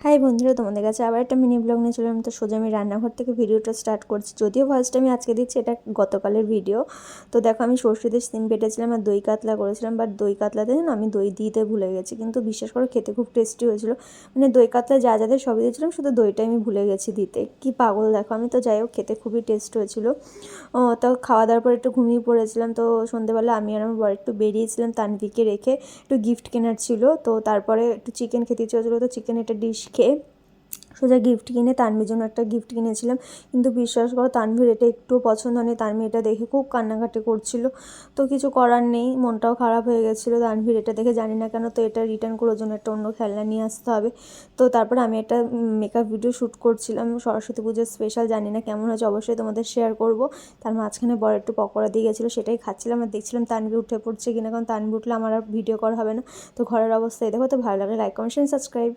High বন্ধুরা, তোমাদের কাছে আবার একটা মিনি ব্লগ নিয়ে চললাম। তো সোজা আমি রান্নাঘর থেকে ভিডিওটা স্টার্ট করছি। যদিও ফার্স্ট আমি আজকে দিচ্ছি, এটা গতকালের ভিডিও। তো দেখো, আমি সরষেতে সিম বেটেছিলাম আর দই কাতলা করেছিলাম। বাট দই কাতলাতে না আমি দই দিতে ভুলে গেছি, কিন্তু বিশ্বাস করে খেতে খুব টেস্টি হয়েছিল। মানে দই কাতলা যা যাদের সবই দিয়েছিলাম, শুধু দইটা আমি ভুলে গেছি দিতে। কি পাগল দেখো আমি। তো যাই হোক, খেতে খুবই টেস্ট হয়েছিল। তো খাওয়া দাওয়ার পর একটু ঘুমিয়ে পড়েছিলাম। তো সন্ধ্যেবেলা আমি আর আমার বর একটু বেরিয়েছিলাম তানভিকে রেখে। একটু গিফট কেনার ছিল, তো তারপরে একটু চিকেন খেতে ইচ্ছে হচ্ছিলো। তো চিকেন একটা ডিশ খেয়ে সোজা গিফট কিনে তানভির জন্য একটা গিফট কিনেছিলাম। কিন্তু বিশ্বাস করো, তানভির এটা একটুও পছন্দ নেই। তানভি এটা দেখে খুব কান্নাকাটি করছিল। তো কিছু করার নেই, মনটাও খারাপ হয়ে গেছিলো তানভির এটা দেখে, জানি না কেন। তো এটা রিটার্ন করার জন্য একটা অন্য খেলনা নিয়ে আসতে হবে। তো তারপরে আমি একটা মেকআপ ভিডিও শ্যুট করছিলাম সরস্বতী পুজোর স্পেশাল। জানি না কেমন হয়েছে, অবশ্যই তোমাদের শেয়ার করব। তার মাঝখানে বড় একটু পকোড়া দিয়ে গেছিলো, সেটাই খাচ্ছিলাম আর দেখছিলাম তানভি উঠে পড়ছে কিনা, কারণ তানভি উঠলে আমার আর ভিডিও করা হবে না। তো ঘরের অবস্থায় দেখো। তো ভালো লাগলে লাইক, কমেন্ট, সাবস্ক্রাইব।